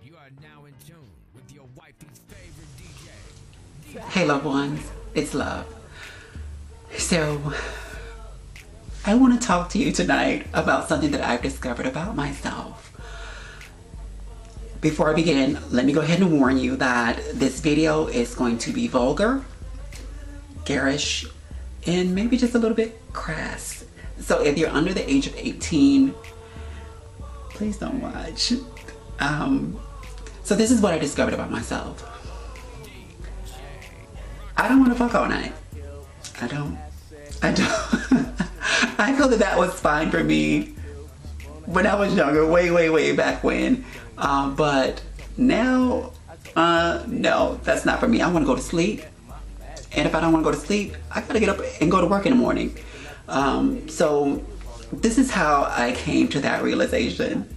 You are now in tune with your wifey's favorite DJ. Hey loved ones, it's Love. So, I want to talk to you tonight about something that I've discovered about myself. Before I begin, let me go ahead and warn you that this video is going to be vulgar, garish, and maybe just a little bit crass. So if you're under the age of 18, please don't watch. So this is what I discovered about myself. I don't want to fuck all night. I don't. I feel that was fine for me when I was younger, way back when. But now, no, that's not for me. I want to go to sleep. And if I don't want to go to sleep, I gotta get up and go to work in the morning. So this is how I came to that realization.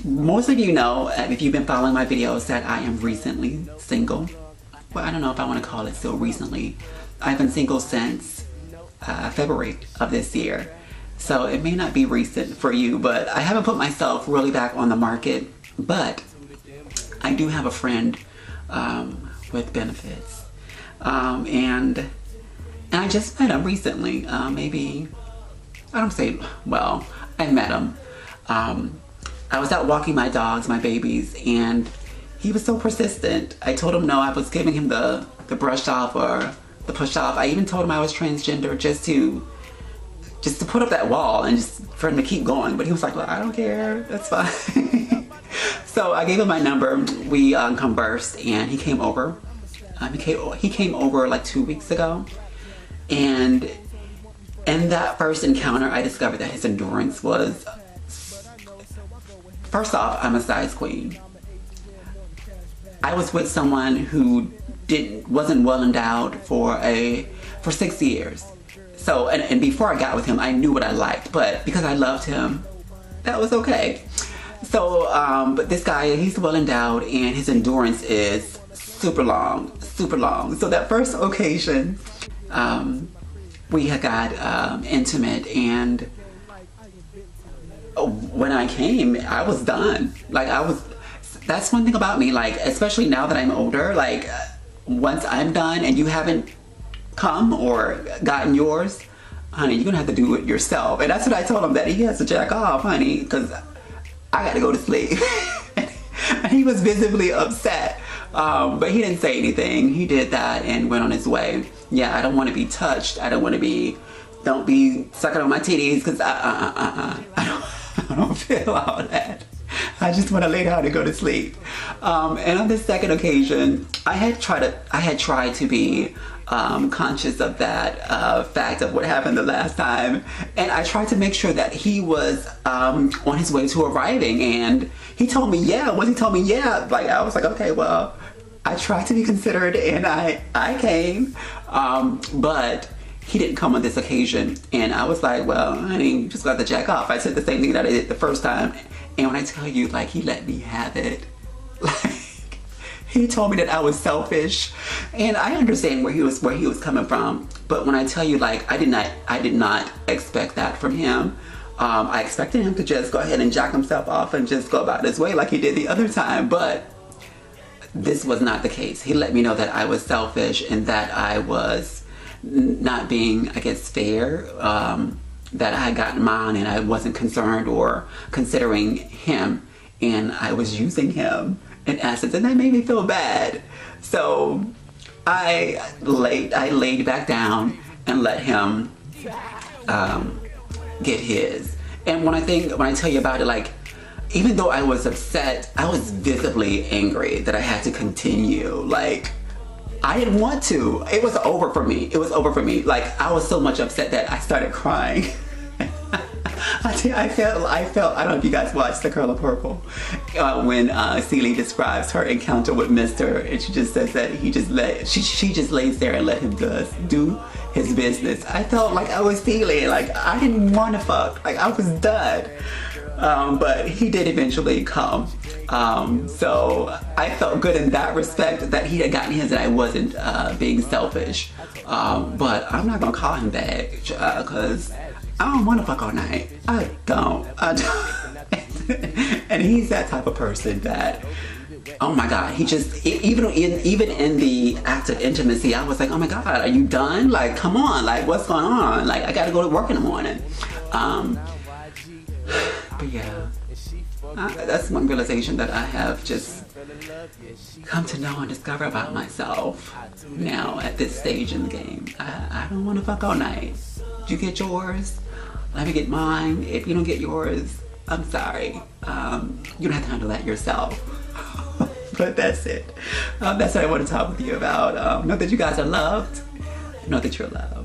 Most of you know, if you've been following my videos, that I am recently single. Well, I don't know if I want to call it still recently. I've been single since February of this year. So it may not be recent for you, but I haven't put myself really back on the market. But I do have a friend with benefits. And I just met him recently. Maybe, I don't say, well, I met him. I was out walking my dogs, my babies, and he was so persistent. I told him no, I was giving him the brush off or the push off. I even told him I was transgender just to put up that wall and just for him to keep going. But he was like, well, I don't care, that's fine. So I gave him my number, we conversed, and he came over. He came over like 2 weeks ago. And in that first encounter, I discovered that his endurance was, first off, I'm a size queen. I was with someone who wasn't well endowed for 6 years. So, and before I got with him, I knew what I liked, but because I loved him, that was okay. So, but this guy, he's well endowed and his endurance is super long. So that first occasion, we had got intimate, and when I came, I was done. That's one thing about me, like, especially now that I'm older, like, once I'm done and you haven't come or gotten yours, honey, you're gonna have to do it yourself. And that's what I told him, that he has to jack off, honey, because I gotta go to sleep. And he was visibly upset, but he didn't say anything. He did that and went on his way. Yeah, I don't want to be touched. I don't want to be, don't be sucking on my titties, because I don't feel all that. I just want to lay down and go to sleep. And on this second occasion, I had tried to be conscious of that fact of what happened the last time, and I tried to make sure that he was on his way to arriving. And he told me, yeah. Once he told me, yeah, like, I was like, okay, well, I tried to be considerate, and I came, but he didn't come on this occasion. And I was like, well, honey, you just got to jack off. I said the same thing that I did the first time. And when I tell you, like, he let me have it. Like, he told me that I was selfish. And I understand where he was coming from. But when I tell you, like, I did not expect that from him. I expected him to just go ahead and jack himself off and just go about his way like he did the other time. But this was not the case. He let me know that I was selfish and that I was not being, I guess, fair. That I had gotten mine and I wasn't concerned or considering him, and I was using him in essence, and that made me feel bad. So I laid back down and let him get his. And when I tell you about it, like, even though I was upset, I was visibly angry that I had to continue. Like, I didn't want to. It was over for me. Like, I was so much upset that I started crying. I felt, I don't know if you guys watched The Color Purple, when Celie describes her encounter with Mr. and she just says that she just lays there and let him do his business. I felt like I was feeling like I didn't want to fuck. Like, I was done. But he did eventually come. So I felt good in that respect, that he had gotten his and I wasn't being selfish. But I'm not gonna call him back because I don't want to fuck all night. I don't. And he's that type of person that, oh my God, he just, even in the act of intimacy, I was like, oh my God, are you done? Like, come on, like, what's going on? Like, I gotta go to work in the morning. But yeah, that's one realization that I have just come to know and discover about myself now at this stage in the game. I don't want to fuck all night. You get yours, let me get mine. If you don't get yours, I'm sorry. You don't have to handle that yourself. But that's it. That's what I want to talk with you about. Know that you guys are loved. Know that you're loved.